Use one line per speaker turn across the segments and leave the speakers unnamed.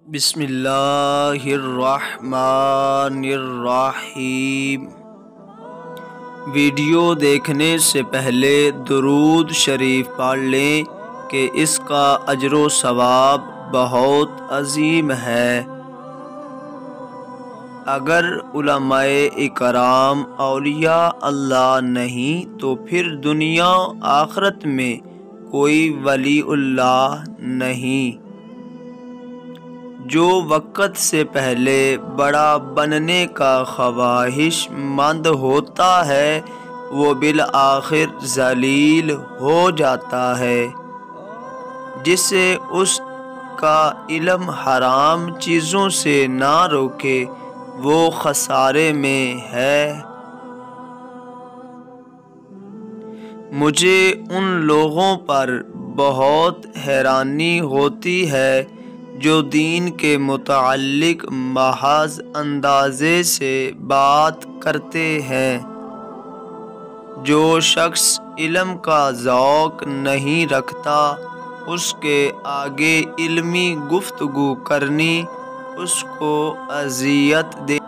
بسم اللہ الرحمن الرحیم۔ ویڈیو دیکھنے سے پہلے درود شریف پڑھ لیں کہ اس کا اجر و ثواب بہت عظیم ہے۔ اگر علماء اکرام اولیاء اللہ نہیں تو پھر دنیا آخرت میں کوئی ولی اللہ نہیں۔ جو وقت سے پہلے بڑا بننے کا خواہش مند ہوتا ہے وہ بالآخر ذلیل ہو جاتا ہے۔ جسے اس کا علم حرام چیزوں سے نہ روکے وہ خسارے میں ہے۔ مجھے ان لوگوں پر بہت حیرانی ہوتی ہے جو دین کے متعلق محض اندازے سے بات کرتے ہیں۔ جو شخص علم کا ذوق نہیں رکھتا اس کے آگے علمی گفتگو کرنی اس کو اذیت دے۔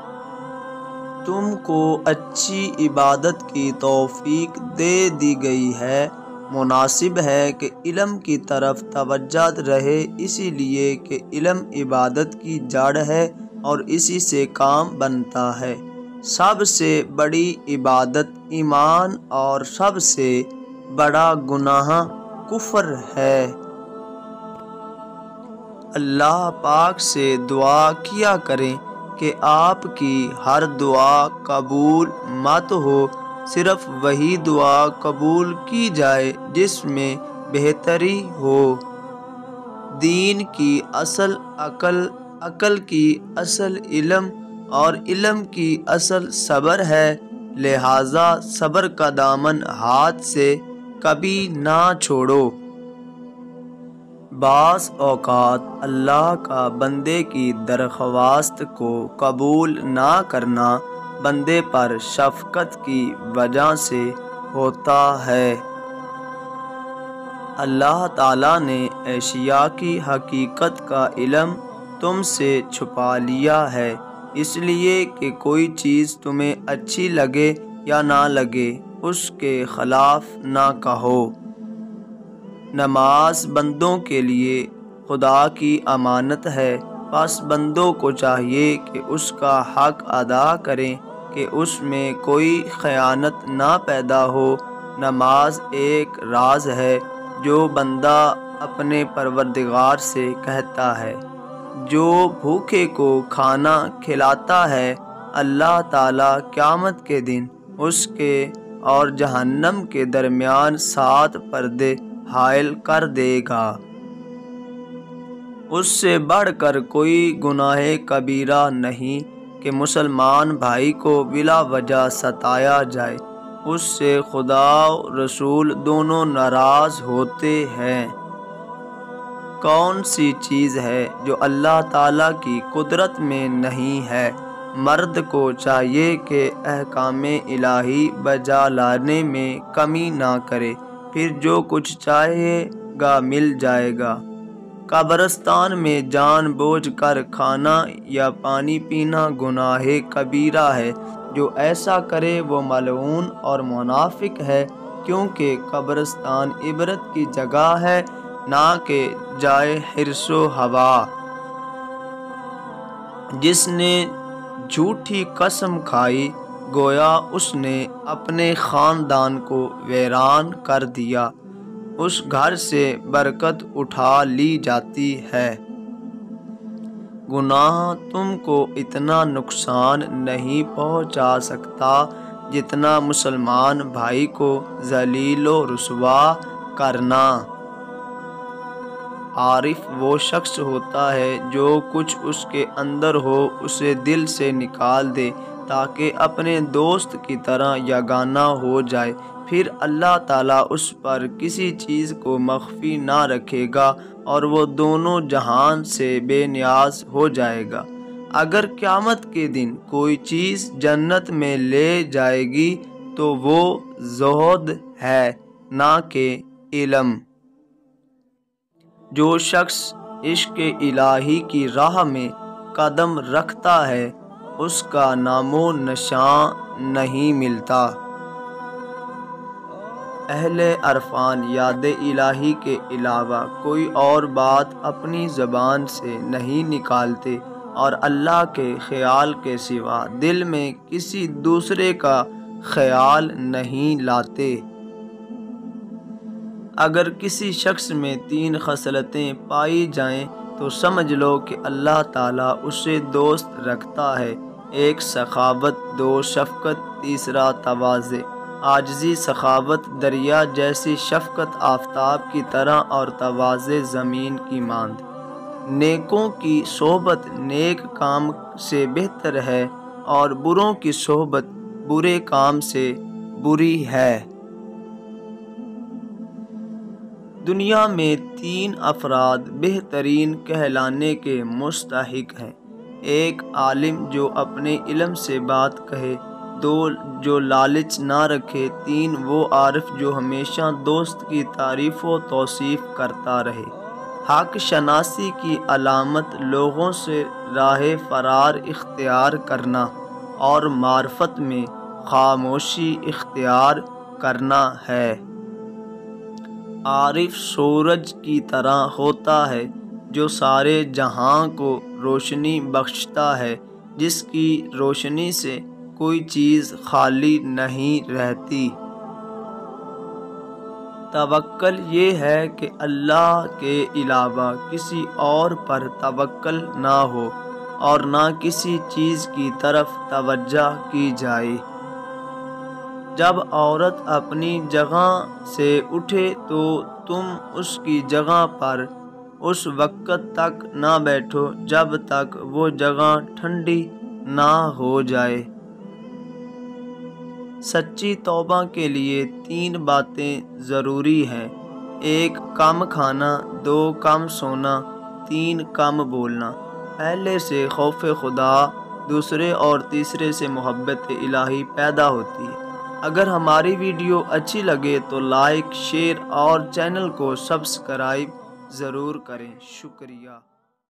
تم کو اچھی عبادت کی توفیق دے دی گئی ہے، مناسب ہے کہ علم کی طرف توجہ رہے، اسی لیے کہ علم عبادت کی جڑ ہے اور اسی سے کام بنتا ہے۔ سب سے بڑی عبادت ایمان اور سب سے بڑا گناہ کفر ہے۔ اللہ پاک سے دعا کیا کریں کہ آپ کی ہر دعا قبول مت ہو، صرف وہی دعا قبول کی جائے جس میں بہتری ہو۔ دین کی اصل عقل، عقل کی اصل علم اور علم کی اصل صبر ہے، لہٰذا صبر کا دامن ہاتھ سے کبھی نہ چھوڑو۔ بعض اوقات اللہ کا بندے کی درخواست کو قبول نہ کرنا بندے پر شفقت کی وجہ سے ہوتا ہے۔ اللہ تعالیٰ نے اشیاء کی حقیقت کا علم تم سے چھپا لیا ہے، اس لیے کہ کوئی چیز تمہیں اچھی لگے یا نہ لگے اس کے خلاف نہ کہو۔ نماز بندوں کے لیے خدا کی امانت ہے، پس بندوں کو چاہیے کہ اس کا حق ادا کریں کہ اس میں کوئی خیانت نہ پیدا ہو۔ نماز ایک راز ہے جو بندہ اپنے پروردگار سے کہتا ہے۔ جو بھوکے کو کھانا کھلاتا ہے اللہ تعالیٰ قیامت کے دن اس کے اور جہنم کے درمیان 7 پردے حائل کر دے گا۔ اس سے بڑھ کر کوئی گناہ کبیرہ نہیں کہ مسلمان بھائی کو بلا وجہ ستایا جائے، اس سے خدا و رسول دونوں ناراض ہوتے ہیں۔ کون سی چیز ہے جو اللہ تعالیٰ کی قدرت میں نہیں ہے؟ مرد کو چاہیے کہ احکام الہی بجا لانے میں کمی نہ کرے، پھر جو کچھ چاہے گا مل جائے گا۔ قبرستان میں جان بوجھ کر کھانا یا پانی پینا گناہ کبیرہ ہے، جو ایسا کرے وہ ملعون اور منافق ہے، کیونکہ قبرستان عبرت کی جگہ ہے نہ کہ جائے حرص و ہوا۔ جس نے جھوٹی قسم کھائی گویا اس نے اپنے خاندان کو ویران کر دیا، اس گھر سے برکت اٹھا لی جاتی ہے۔ گناہ تم کو اتنا نقصان نہیں پہنچا سکتا جتنا مسلمان بھائی کو ذلیل و رسوا کرنا۔ عارف وہ شخص ہوتا ہے جو کچھ اس کے اندر ہو اسے دل سے نکال دے تاکہ اپنے دوست کی طرح یگانہ ہو جائے، پھر اللہ تعالیٰ اس پر کسی چیز کو مخفی نہ رکھے گا اور وہ دونوں جہان سے بے نیاز ہو جائے گا۔ اگر قیامت کے دن کوئی چیز جنت میں لے جائے گی تو وہ زہد ہے نہ کہ علم۔ جو شخص عشق الہی کی راہ میں قدم رکھتا ہے اس کا نام و نشان نہیں ملتا۔ اہل عرفان یاد الہی کے علاوہ کوئی اور بات اپنی زبان سے نہیں نکالتے اور اللہ کے خیال کے سوا دل میں کسی دوسرے کا خیال نہیں لاتے۔ اگر کسی شخص میں 3 خصلتیں پائی جائیں تو سمجھ لو کہ اللہ تعالیٰ اسے دوست رکھتا ہے۔ 1 سخاوت، 2 شفقت، تیسرا تواضع۔ عاجزی سخاوت دریا جیسی، شفقت آفتاب کی طرح اور تواضع زمین کی مانند۔ نیکوں کی صحبت نیک کام سے بہتر ہے اور بروں کی صحبت برے کام سے بری ہے۔ دنیا میں 3 افراد بہترین کہلانے کے مستحق ہیں۔ 1 عالم جو اپنے علم سے بات کہے، 2 جو لالچ نہ رکھے، 3 وہ عارف جو ہمیشہ دوست کی تعریف و توصیف کرتا رہے۔ حق شناسی کی علامت لوگوں سے راہ فرار اختیار کرنا اور معرفت میں خاموشی اختیار کرنا ہے۔ عارف سورج کی طرح ہوتا ہے جو سارے جہاں کو روشنی بخشتا ہے، جس کی روشنی سے کوئی چیز خالی نہیں رہتی۔ توکل یہ ہے کہ اللہ کے علاوہ کسی اور پر توکل نہ ہو اور نہ کسی چیز کی طرف توجہ کی جائے۔ جب عورت اپنی جگہ سے اٹھے تو تم اس کی جگہ پر اس وقت تک نہ بیٹھو جب تک وہ جگہ ٹھنڈی نہ ہو جائے۔ سچی توبہ کے لیے 3 باتیں ضروری ہیں۔ 1 کم کھانا، 2 کم سونا، 3 کم بولنا۔ پہلے سے خوف خدا، دوسرے اور تیسرے سے محبت الہی پیدا ہوتی ہے۔ اگر ہماری ویڈیو اچھی لگے تو لائک، شیئر اور چینل کو سبسکرائب ضرور کریں۔ شکریہ۔